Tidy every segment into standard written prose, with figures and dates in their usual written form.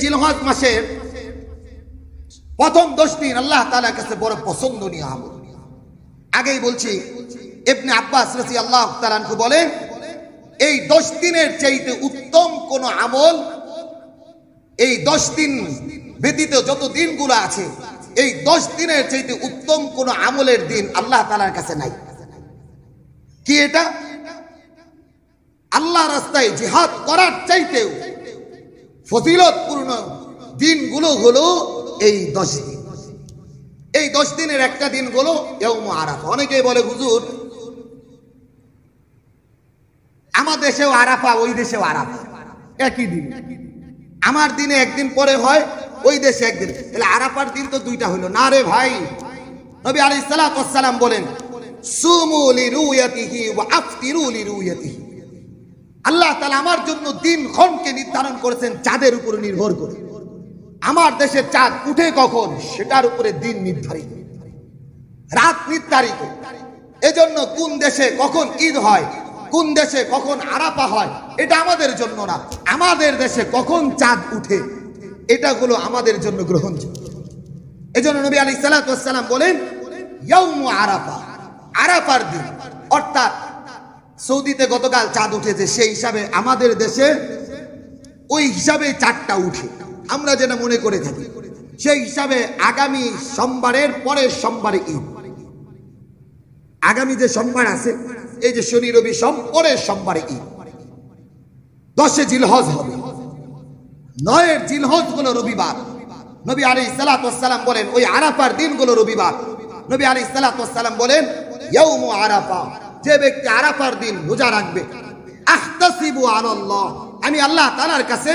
জিলহজ মাসের প্রথম 10 দিন আল্লাহ তাআলার কাছে বড় পছন্দনীয় আমল। আগেই বলছি, ইবনে আব্বাস রাদিয়াল্লাহু তাআলা আনহু বলেন, এই 10 দিনের চাইতে উত্তম কোন আমল, এই 10 দিন ব্যতীত যত দিনগুলো আছে, এই 10 দিনের চাইতে উত্তম কোন আমলের দিন আল্লাহ তাআলার কাছে নাই। কি এটা? আল্লাহ রাস্তায় জিহাদ করার চাইতেও ফজিলতপূর্ণ দিনগুলো হলো এই 10 দিন। এই 10 দিনের একটা দিন হলো ইয়াউম আরাফা। অনেকেই বলে, হুজুর আমার দেশেও আরাফা, ওই দেশেও আরাফা, একই দিন। আমার দিনে একদিন পরে হয়, ওই দেশে একদিন, তাহলে আরাফার দিন তো দুইটা হলো না রে ভাই। নবী আলাইহিস সালাতু ওয়াস সালাম বলেন, সুমু লিরুয়াতিহি ওয়া আফতিরু লিরুয়াতিহি। আল্লাহ তাআলা আমার জন্য দিন ক্ষণকে নির্ধারণ করেছেন চাঁদের উপর নির্ভর করে। আমার দেশে চাঁদ উঠে কখন, সেটার উপরে দিন নির্ধারিত, রাত নির্ধারিত। এজন্য কোন দেশে কখন ঈদ হয়, কোন দেশে কখন আরাফা হয়, এটা আমাদের জন্য না। আমাদের দেশে কখন চাঁদ উঠে, এটা হলো আমাদের জন্য গ্রহণযোগ্য। এজন্য নবী আলাইহিস সালাতু ওয়াস সালাম বলেন, ইয়াউম আরাফা, আরাফার দিন। অর্থাৎ সৌদিতে গতকাল চাঁদ উঠেছে, সেই হিসাবে আমাদের দেশে ওই হিসাবে চাঁদটা উঠে, আমরা যেটা মনে করে থাকি, সেই হিসাবে আগামী সোমবারের পরের সোমবারে ঈদ। আগামী যে সোমবার আছে, এই যে শনি রবি সোম, পরের সোমবারে ঈদ। 10 জিলহজ হবে, 9 জিলহজ হলো রবিবার। নবী আলাইহিস সালাতু ওয়াস সালাম বলেন, ওই আরাফার দিন হলো রবিবার। নবী আলাইহিস সালাতু ওয়াস সালাম বলেন, ইয়াউম আরাফা, যে ব্যক্তি আরাফার দিন রোজা রাখবে, আহতাসিবু আলাল্লাহ, আমি আল্লাহ তাআলার কাছে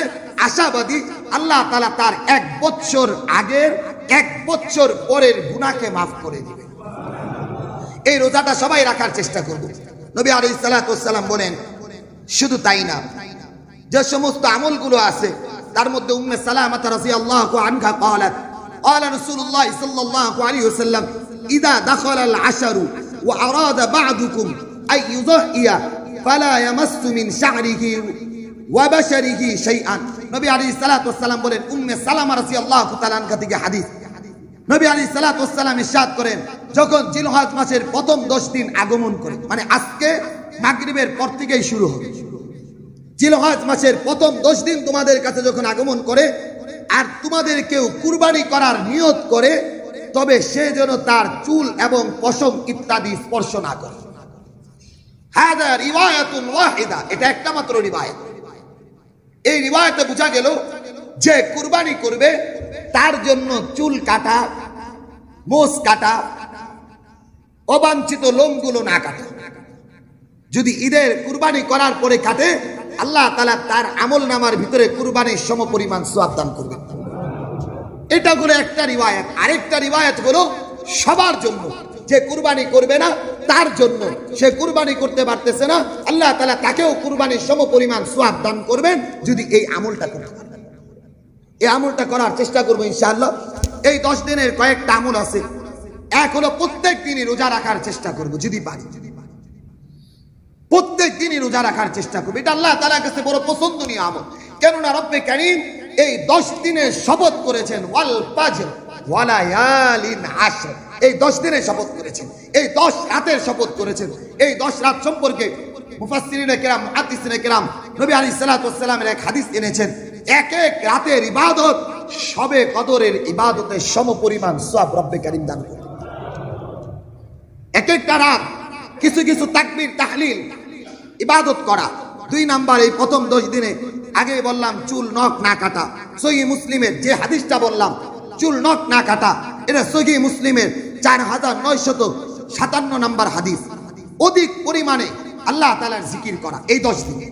আশাবাদী, আল্লাহ তাআলা তার 1 বছর আগের 1 বছর পরের গুনাহকে মাফ করে দিবে। এই রোজাটা সবাই রাখার চেষ্টা করব। নবী আলাইহিস সালাতু ওয়াস সালাম বলেন, শুধু তাই না, যে সমস্ত আমলগুলো আছে তার মধ্যে উম্মে সালামা রাদিয়াল্লাহু আনহা قالت قال رسول الله صلى الله عليه وسلم اذا دخل العشر واراد بعضكم ان يضحي فلا يمس من شعره وبشره شيئا। নবী আলাইহিস সালাতু ওয়াস সালাম বলেন, উম্মে সালামা রাদিয়াল্লাহু তাআলা আনহা থেকে হাদিস, নবী আলাইহিস সালাতু ওয়াস সালাম ইরশাদ করেন, যখন জিলহজ মাসের প্রথম 10 দিন আগমন করে, মানে আজকে মাগরিবের পর থেকেই শুরু হবে, জিলহজ মাসের প্রথম 10 দিন তোমাদের কাছে যখন আগমন করে, আর তোমাদের কেউ কুরবানি করার নিয়ত করে, তবে সে যেন তার চুল এবং পশম ইত্যাদি স্পর্শ না করে। হাদা রিওয়ায়াতুন ওয়াহিদা, এটা একটা মাত্র রিওয়ায়াত। এই রিওয়ায়াতে বোঝা গেল যে কুরবানি করবে তার জন্য চুল কাটা, মোষ কাটা, অবাঞ্ছিত লোমগুলো না কাটা। যদি ঈদের কুরবানি করার পরে কাটে, আল্লাহ তাআলা তার আমল নামার ভিতরে কুরবানির সমপরিমাণ সওয়াব দান করবেন। এটা হলো একটা রিওয়ায়াত। আরেকটা রিওয়ায়াত হলো সবার জন্য, যে কুরবানি করবে না তার জন্য, সে কুরবানি করতে পারতেছে না, আল্লাহ তাআলা তাকেও কুরবানির সমপরিমাণ সওয়াব দান করবেন যদি এই আমলটা করতে পারে। এই আমলটা করার চেষ্টা করব ইনশাআল্লাহ। এই 10 দিনের কয়েকটা আমল আছে। এক হলো প্রত্যেক দিনই রোজা রাখার চেষ্টা করব, যদি পারি প্রত্যেক দিনই রোজা রাখার চেষ্টা করব। এটা আল্লাহ তাআলার কাছে বড় পছন্দনীয় আমল। কেননা রব্বে কারীম এই 10 দিনের শপথ করেছেন, ওয়াল ফাজর ওয়া লায়ালিন আশর, এই 10 দিনের শপথ করেছেন, এই 10 রাতের শপথ করেছেন। এই 10 রাত সম্পর্কে মুফাসসিরিনে কেরাম, মুহাদ্দিসিনে কেরাম নবী আলাইহিস সালাতু ওয়াস সালামের এক হাদিস এনেছেন, এক এক রাতের ইবাদত শবে কদরের ইবাদতের সমপরিমাণ সওয়াব রব্বে কারীম দান করেন। এক একটা রাত কিছু কিছু তাকবীর তাহলিল ইবাদত করা। 2 নাম্বার, এই প্রথম 10 দিনে আগে বললাম চুল নখ না কাটা। সহিহ মুসলিমের যে হাদিসটা বললাম চুল নখ না কাটা, এটা সহিহ মুসলিমের 4957 নাম্বার হাদিস। অধিক পরিমাণে আল্লাহ তাআলার জিকির করা এই 10 দিনে,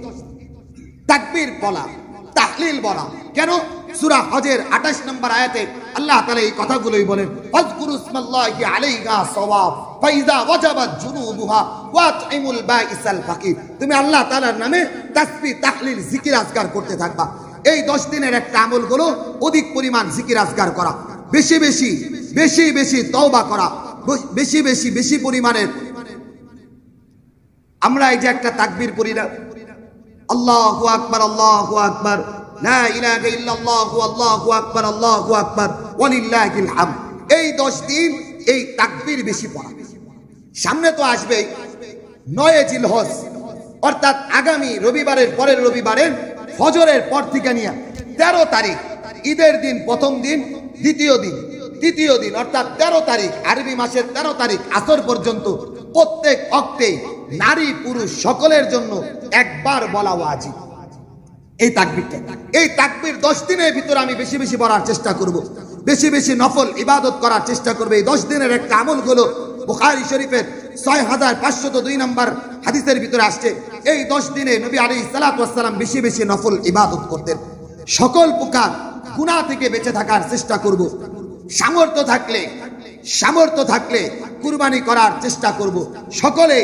তাকবীর বলা, তাহলিল বলা। কেন? সূরা হজের 28 নম্বর আয়াতে আল্লাহ তাআলা এই কথাগুলোই বলেন, ফাযকুরু ইসমাল্লাহি আলাইহা সাওয়াব ফাইযা ওয়াজাবাত জুনুবুহা ওয়া আতইমুল বাইসাল ফাকির। তুমি আল্লাহ তাআলার নামে তাসবিহ, তাহলিল, জিকির আজকার করতে থাকবা। এই 10 দিনের একটা আমল হলো অধিক পরিমাণ জিকির আজকার করা, বেশি বেশি বেশি বেশি তওবা করা, বেশি বেশি বেশি পরিমাণের। আমরা এই যে একটা তাকবীর পড়ি না, আল্লাহু আকবার, আল্লাহু আকবার, লা ইলাহা ইল্লাল্লাহু আল্লাহু আকবার আল্লাহু আকবার ওয়ালিল্লাহিল হামদ। এই 10 দিন এই তাকবীর বেশি পড়া। সামনে তো আসবে 9 জিলহজ, অর্থাৎ আগামী রবিবারের পরের রবিবারের ফজরের পর থেকে নিয়ে 13 তারিখ ঈদের দিন, প্রথম দিন, দ্বিতীয় দিন, তৃতীয় দিন, অর্থাৎ 13 তারিখ আরবি মাসের 13 তারিখ আসর পর্যন্ত প্রত্যেক ওয়াক্তে নারী পুরুষ সকলের জন্য একবার বলা ওয়াজিব এই তাকবীরটা। এই তাকবীর 10 দিনের ভিতরে আমি বেশি বেশি পড়ার চেষ্টা করব, বেশি বেশি নফল ইবাদত করার চেষ্টা করব। এই 10 দিনের একটা আমল হলো বুখারী শরীফের 6502 নম্বর হাদিসের ভিতরে আসছে, এই 10 দিনে নবী আলাইহিস সালাতু ওয়াস সালাম বেশি বেশি নফল ইবাদত করতেন। সকল প্রকার গুনাহ থেকে বেঁচে থাকার চেষ্টা করব। সামর্থ্য থাকলে কুরবানি করার চেষ্টা করব। সকলে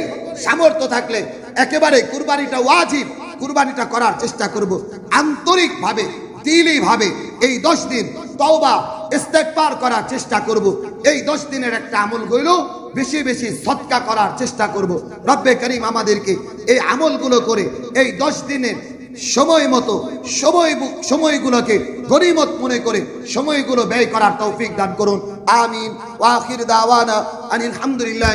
সামর্থ্য থাকলে একেবারে কুরবানিটা ওয়াজিব, কুরবানিটা করার চেষ্টা করব। আন্তরিকভাবে দিলীভাবে এই 10 দিন তওবা ইস্তেগফার করার চেষ্টা করব। এই 10 দিনের একটা আমল হইল বেশি বেশি সদকা করার চেষ্টা করব। রব্বে করিম আমাদেরকে এই আমলগুলো করে এই 10 দিনের সময় মতো সময়গুলোকে গনিমত মনে করে সময়গুলো ব্যয় করার তৌফিক দান করুন। আমিন। ওয়া আখির দাওয়ানা আনিল হামদুলিল্লাহ।